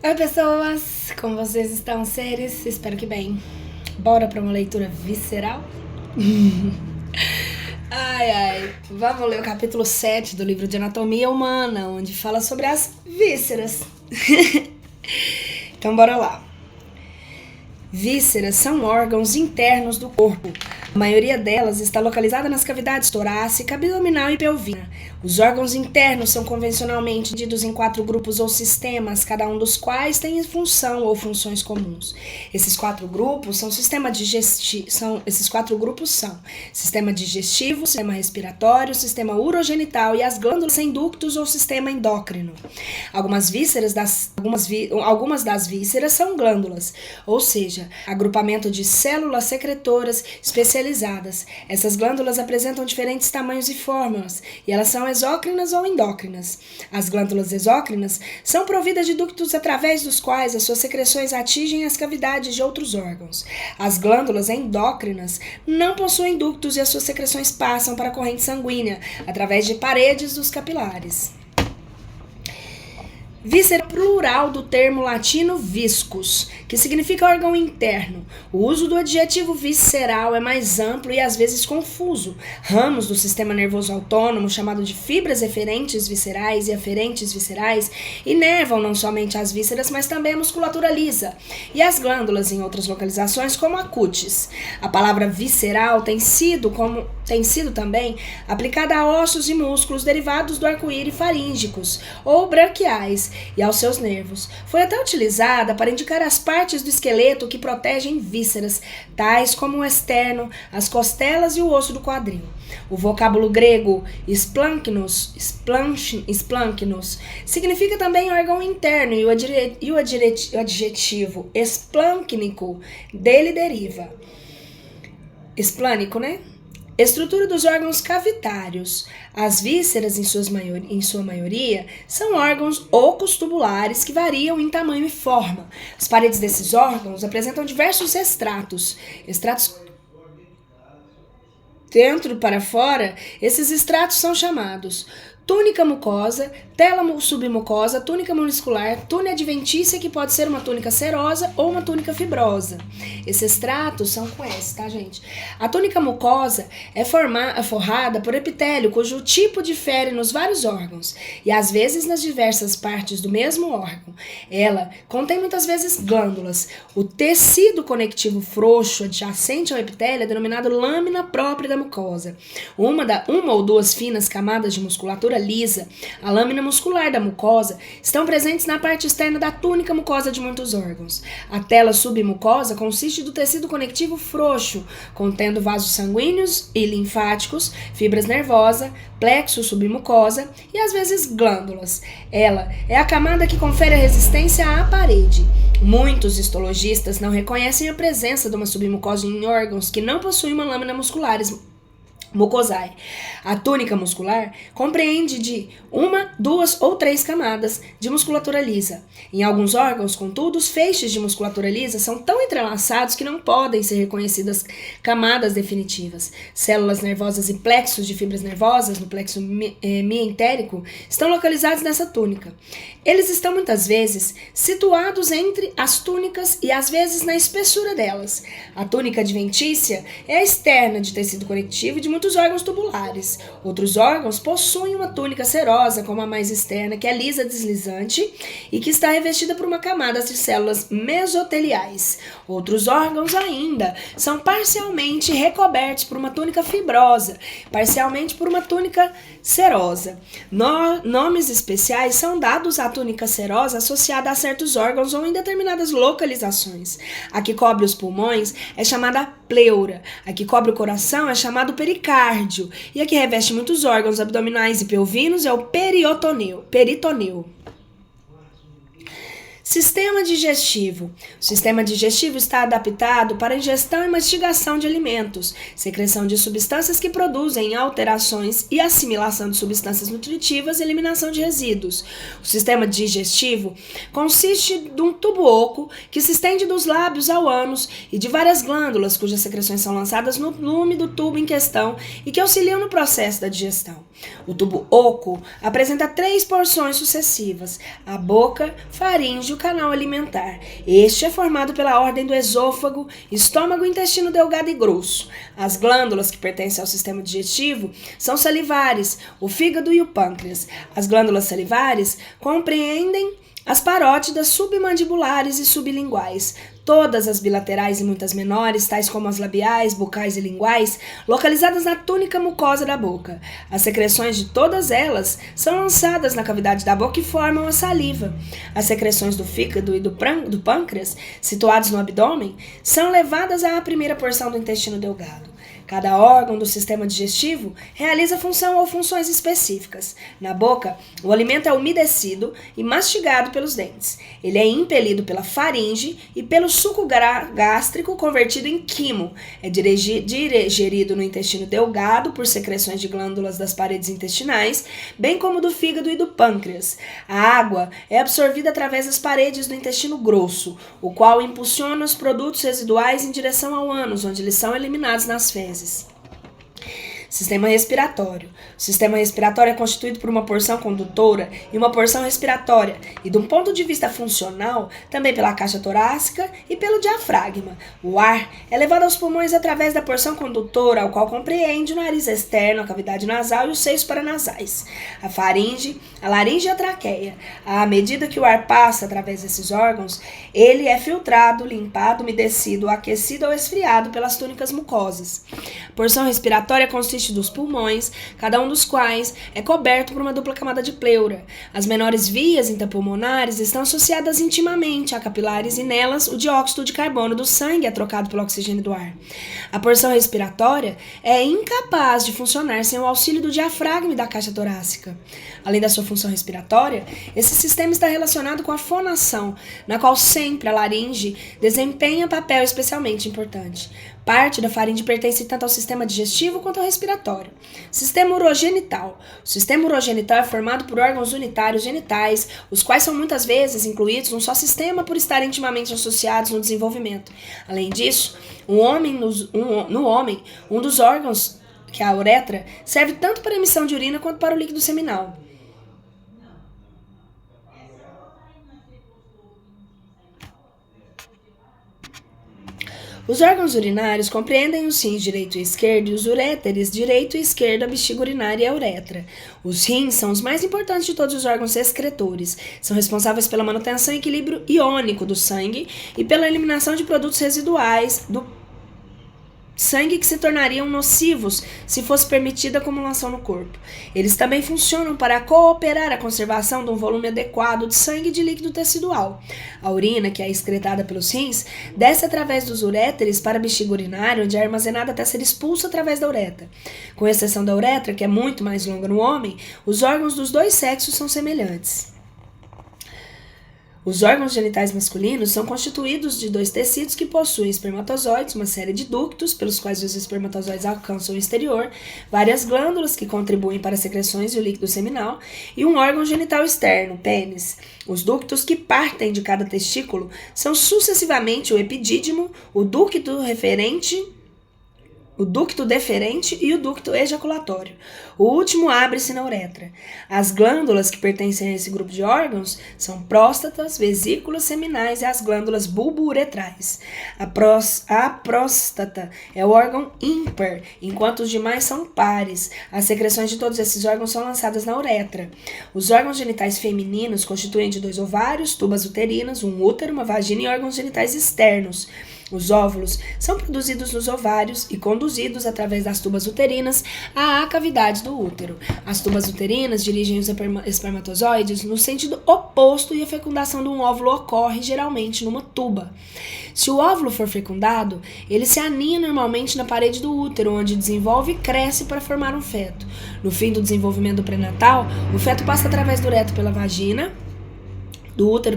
Oi pessoas, como vocês estão, seres? Espero que bem. Bora pra uma leitura visceral? Vamos ler o capítulo 7 do livro de Anatomia Humana, onde fala sobre as vísceras. Então bora lá. Vísceras são órgãos internos do corpo. A maioria delas está localizada nas cavidades torácica, abdominal e pelvina. Os órgãos internos são convencionalmente divididos em 4 grupos ou sistemas, cada um dos quais tem função ou funções comuns. Esses 4 grupos são sistema digestivo, sistema respiratório, sistema urogenital e as glândulas sem ductos ou sistema endócrino. Algumas das vísceras são glândulas, ou seja, agrupamento de células secretoras especializadas. Essas glândulas apresentam diferentes tamanhos e formas, e elas são exócrinas ou endócrinas. As glândulas exócrinas são providas de ductos através dos quais as suas secreções atingem as cavidades de outros órgãos. As glândulas endócrinas não possuem ductos e as suas secreções passam para a corrente sanguínea através de paredes dos capilares. Víscera plural do termo latino viscus, que significa órgão interno. O uso do adjetivo visceral é mais amplo e às vezes confuso. Ramos do sistema nervoso autônomo, chamado de fibras eferentes viscerais e aferentes viscerais, inervam não somente as vísceras, mas também a musculatura lisa e as glândulas em outras localizações, como a cutis. A palavra visceral tem sido também aplicada a ossos e músculos derivados do arco-íris faríngicos ou branquiais e aos seus nervos. Foi até utilizada para indicar as partes do esqueleto que protegem vísceras, tais como o externo, as costelas e o osso do quadril. O vocábulo grego splanknos significa também órgão interno e o adjetivo esplâncnico dele deriva. Esplânico, né? Estrutura dos órgãos cavitários. As vísceras, em sua maioria, são órgãos ocos tubulares que variam em tamanho e forma. As paredes desses órgãos apresentam diversos estratos. Dentro para fora, esses estratos são chamados túnica mucosa, tela submucosa, túnica muscular, túnica adventícia, que pode ser uma túnica serosa ou uma túnica fibrosa. Esses estratos são com S, tá, gente? A túnica mucosa é forrada por epitélio, cujo tipo difere nos vários órgãos e às vezes nas diversas partes do mesmo órgão. Ela contém muitas vezes glândulas. O tecido conectivo frouxo adjacente ao epitélio é denominado lâmina própria da mucosa. Uma ou duas finas camadas de musculatura lisa, a lâmina muscular da mucosa, estão presentes na parte externa da túnica mucosa de muitos órgãos. A tela submucosa consiste do tecido conectivo frouxo, contendo vasos sanguíneos e linfáticos, fibras nervosas, plexo submucosa e às vezes glândulas. Ela é a camada que confere a resistência à parede. Muitos histologistas não reconhecem a presença de uma submucosa em órgãos que não possuem uma lâmina muscular mucosae. A túnica muscular compreende de 1, 2 ou 3 camadas de musculatura lisa. Em alguns órgãos, contudo, os feixes de musculatura lisa são tão entrelaçados que não podem ser reconhecidas camadas definitivas. Células nervosas e plexos de fibras nervosas, no plexo mientérico, estão localizados nessa túnica. Eles estão muitas vezes situados entre as túnicas e às vezes na espessura delas. A túnica adventícia é a externa de tecido conectivo de muitos órgãos tubulares. Outros órgãos possuem uma túnica serosa, como a mais externa, que é lisa deslizante e que está revestida por uma camada de células mesoteliais. Outros órgãos ainda são parcialmente recobertos por uma túnica fibrosa, parcialmente por uma túnica serosa. Nomes especiais são dados à túnica serosa associada a certos órgãos ou em determinadas localizações. A que cobre os pulmões é chamada pleura. A que cobre o coração é chamado pericárdio. E a que reveste muitos órgãos abdominais e pelvinos é o peritoneu. Sistema digestivo. O sistema digestivo está adaptado para a ingestão e mastigação de alimentos, secreção de substâncias que produzem alterações e assimilação de substâncias nutritivas e eliminação de resíduos. O sistema digestivo consiste de um tubo oco que se estende dos lábios ao ânus e de várias glândulas cujas secreções são lançadas no lume do tubo em questão e que auxiliam no processo da digestão. O tubo oco apresenta 3 porções sucessivas: a boca, faríngeo, canal alimentar. Este é formado pela ordem do esôfago, estômago, intestino delgado e grosso. As glândulas que pertencem ao sistema digestivo são salivares, o fígado e o pâncreas. As glândulas salivares compreendem as parótidas submandibulares e sublinguais, todas as bilaterais e muitas menores, tais como as labiais, bucais e linguais, localizadas na túnica mucosa da boca. As secreções de todas elas são lançadas na cavidade da boca e formam a saliva. As secreções do fígado e do pâncreas, situados no abdômen, são levadas à primeira porção do intestino delgado. Cada órgão do sistema digestivo realiza função ou funções específicas. Na boca, o alimento é umedecido e mastigado pelos dentes. Ele é impelido pela faringe e pelo suco gástrico convertido em quimo. É digerido no intestino delgado por secreções de glândulas das paredes intestinais, bem como do fígado e do pâncreas. A água é absorvida através das paredes do intestino grosso, o qual impulsiona os produtos residuais em direção ao ânus, onde eles são eliminados nas fezes. Sistema respiratório. O sistema respiratório é constituído por uma porção condutora e uma porção respiratória, e de um ponto de vista funcional, também pela caixa torácica e pelo diafragma. O ar é levado aos pulmões através da porção condutora, ao qual compreende o nariz externo, a cavidade nasal e os seios paranasais, a faringe, a laringe e a traqueia. À medida que o ar passa através desses órgãos, ele é filtrado, limpado, umedecido, aquecido ou esfriado pelas túnicas mucosas. A porção respiratória consiste dos pulmões, cada um dos quais é coberto por uma dupla camada de pleura. As menores vias interpulmonares estão associadas intimamente a capilares e nelas o dióxido de carbono do sangue é trocado pelo oxigênio do ar. A porção respiratória é incapaz de funcionar sem o auxílio do diafragma e da caixa torácica. Além da sua função respiratória, esse sistema está relacionado com a fonação, na qual sempre a laringe desempenha papel especialmente importante. Parte da faringe pertence tanto ao sistema digestivo quanto ao respiratório. Sistema urogenital. O sistema urogenital é formado por órgãos unitários genitais, os quais são muitas vezes incluídos num só sistema por estarem intimamente associados no desenvolvimento. Além disso, no homem, um dos órgãos, que é a uretra, serve tanto para a emissão de urina quanto para o líquido seminal. Os órgãos urinários compreendem os rins direito e esquerdo e os uréteres direito e esquerdo, a bexiga urinária e a uretra. Os rins são os mais importantes de todos os órgãos excretores. São responsáveis pela manutenção e equilíbrio iônico do sangue e pela eliminação de produtos residuais do sangue que se tornariam nocivos se fosse permitida a acumulação no corpo. Eles também funcionam para cooperar a conservação de um volume adequado de sangue e de líquido tecidual. A urina, que é excretada pelos rins, desce através dos uréteres para a bexiga urinária, onde é armazenada até ser expulsa através da uretra. Com exceção da uretra, que é muito mais longa no homem, os órgãos dos dois sexos são semelhantes. Os órgãos genitais masculinos são constituídos de dois tecidos que possuem espermatozoides, uma série de ductos pelos quais os espermatozoides alcançam o exterior, várias glândulas que contribuem para as secreções e o líquido seminal, e um órgão genital externo, pênis. Os ductos que partem de cada testículo são sucessivamente o epidídimo, o ducto deferente e o ducto ejaculatório. O último abre-se na uretra. As glândulas que pertencem a esse grupo de órgãos são próstatas, vesículas seminais e as glândulas bulbo-uretrais. A próstata é o órgão ímpar, enquanto os demais são pares. As secreções de todos esses órgãos são lançadas na uretra. Os órgãos genitais femininos constituem de 2 ovários, tubas uterinas, um útero, uma vagina e órgãos genitais externos. Os óvulos são produzidos nos ovários e conduzidos através das tubas uterinas à cavidade do útero. As tubas uterinas dirigem os espermatozoides no sentido oposto e a fecundação de um óvulo ocorre geralmente numa tuba. Se o óvulo for fecundado, ele se aninha normalmente na parede do útero, onde desenvolve e cresce para formar um feto. No fim do desenvolvimento do pré-natal, o feto passa através do útero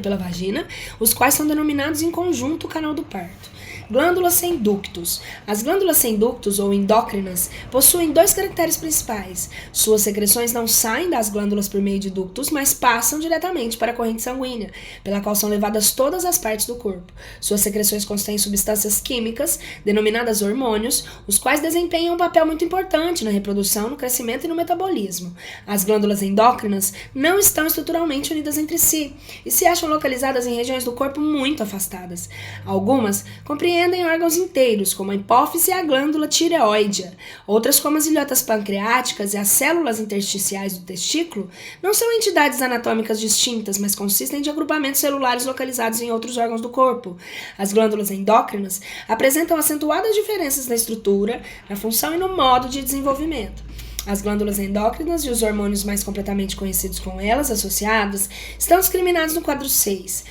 pela vagina, os quais são denominados em conjunto o canal do parto. Glândulas sem ductos. As glândulas sem ductos ou endócrinas possuem dois caracteres principais. Suas secreções não saem das glândulas por meio de ductos, mas passam diretamente para a corrente sanguínea, pela qual são levadas todas as partes do corpo. Suas secreções contêm substâncias químicas, denominadas hormônios, os quais desempenham um papel muito importante na reprodução, no crescimento e no metabolismo. As glândulas endócrinas não estão estruturalmente unidas entre si e se acham localizadas em regiões do corpo muito afastadas. Algumas compreendem órgãos inteiros, como a hipófise e a glândula tireoide. Outras, como as ilhotas pancreáticas e as células intersticiais do testículo, não são entidades anatômicas distintas, mas consistem de agrupamentos celulares localizados em outros órgãos do corpo. As glândulas endócrinas apresentam acentuadas diferenças na estrutura, na função e no modo de desenvolvimento. As glândulas endócrinas e os hormônios mais completamente conhecidos com elas associados estão discriminados no quadro 6,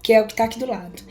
que é o que está aqui do lado.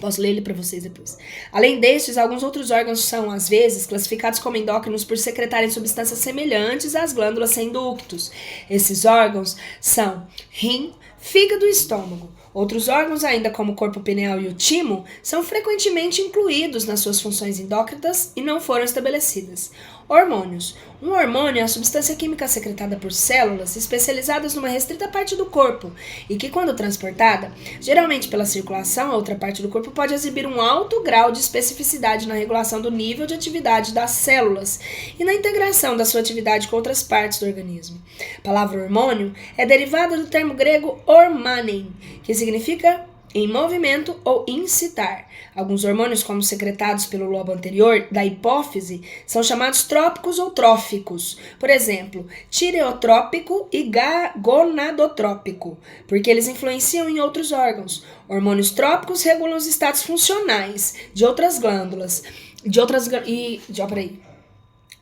Posso ler ele para vocês depois. Além destes, alguns outros órgãos são, às vezes, classificados como endócrinos por secretarem substâncias semelhantes às glândulas sem ductos. Esses órgãos são rim, fígado e estômago. Outros órgãos, ainda como o corpo pineal e o timo, são frequentemente incluídos nas suas funções endócrinas e não foram estabelecidas. Hormônios. Um hormônio é a substância química secretada por células especializadas numa restrita parte do corpo e que, quando transportada, geralmente pela circulação a outra parte do corpo, pode exibir um alto grau de especificidade na regulação do nível de atividade das células e na integração da sua atividade com outras partes do organismo. A palavra hormônio é derivada do termo grego hormanen, que significa em movimento ou incitar. Alguns hormônios, como secretados pelo lobo anterior da hipófise, são chamados trópicos ou tróficos. Por exemplo, tireotrópico e gonadotrópico, porque eles influenciam em outros órgãos. Hormônios trópicos regulam os estados funcionais de outras glândulas.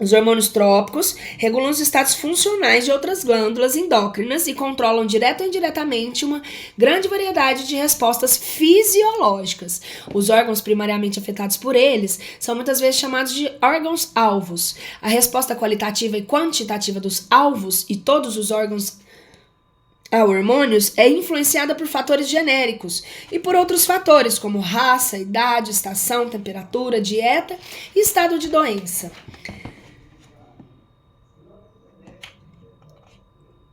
Os hormônios trópicos regulam os estados funcionais de outras glândulas endócrinas e controlam direto ou indiretamente uma grande variedade de respostas fisiológicas. Os órgãos primariamente afetados por eles são muitas vezes chamados de órgãos-alvos. A resposta qualitativa e quantitativa dos alvos e todos os órgãos a hormônios é influenciada por fatores genéricos e por outros fatores como raça, idade, estação, temperatura, dieta e estado de doença.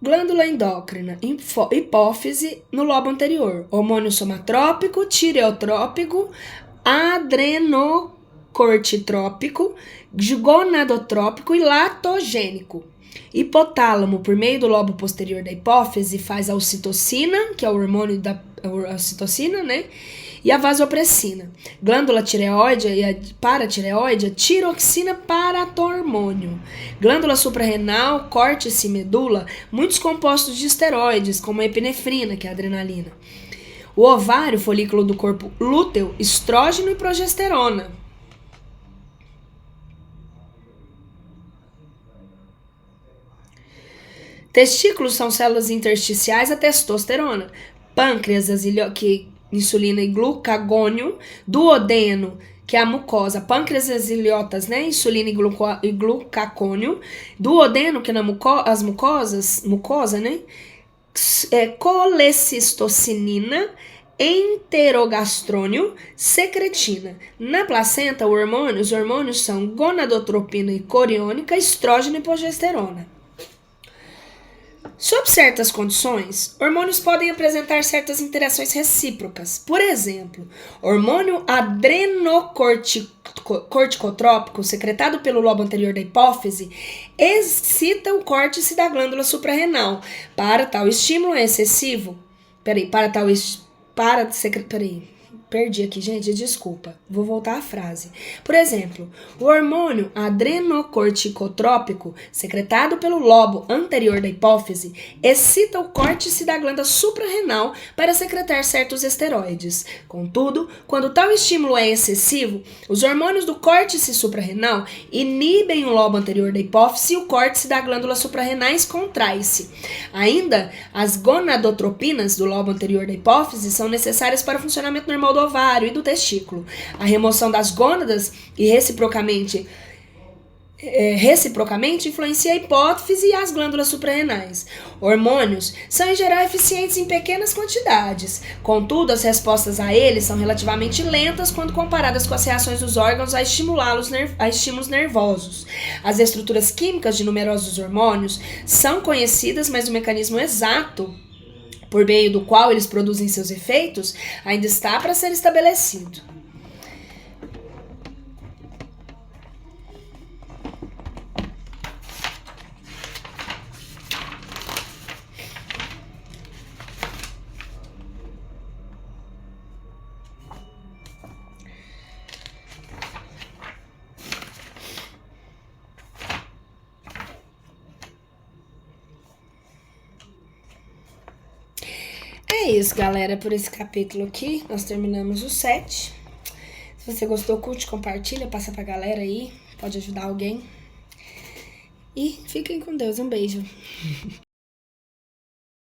Glândula endócrina, hipófise no lobo anterior, hormônio somatrópico, tireotrópico, adrenocortitrópico, gonadotrópico e latogênico. Hipotálamo, por meio do lobo posterior da hipófise, faz a ocitocina, que é o hormônio da ocitocina, né? E a vasopressina. Glândula tireoide e a paratireoide, a tiroxina paratormônio. Glândula suprarrenal, córtice e medula, muitos compostos de esteroides, como a epinefrina, que é a adrenalina. O ovário, folículo do corpo lúteo, estrógeno e progesterona. Testículos são células intersticiais a testosterona. Pâncreas, insulina e glucagônio, duodeno, que é a mucosa, pâncreas e as ilhotas, né? Insulina e glucagônio, duodeno, que é as mucosa, né? Colecistocinina, enterogastrônio, secretina. Na placenta, os hormônios são gonadotropina e coriônica, estrógeno e progesterona. Sob certas condições, hormônios podem apresentar certas interações recíprocas. Por exemplo, hormônio adrenocorticotrópico, secretado pelo lobo anterior da hipófise, excita o córtice da glândula suprarrenal. Para tal estímulo excessivo... Perdi aqui, gente, desculpa. Vou voltar à frase. Por exemplo, o hormônio adrenocorticotrópico, secretado pelo lobo anterior da hipófise, excita o córtice da glândula suprarrenal para secretar certos esteroides. Contudo, quando tal estímulo é excessivo, os hormônios do córtice suprarrenal inibem o lobo anterior da hipófise e o córtice da glândula suprarrenais contrai-se. Ainda, as gonadotropinas do lobo anterior da hipófise são necessárias para o funcionamento normal do ovário e do testículo. A remoção das gônadas e reciprocamente reciprocamente influencia a hipófise e as glândulas suprarrenais. Hormônios são em geral eficientes em pequenas quantidades, contudo as respostas a eles são relativamente lentas quando comparadas com as reações dos órgãos a estímulos nervosos. As estruturas químicas de numerosos hormônios são conhecidas, mas o mecanismo exato por meio do qual eles produzem seus efeitos ainda está para ser estabelecido. É isso, galera, por esse capítulo aqui. Nós terminamos o 7. Se você gostou, curte, compartilha, passa pra galera aí. Pode ajudar alguém. E fiquem com Deus. Um beijo.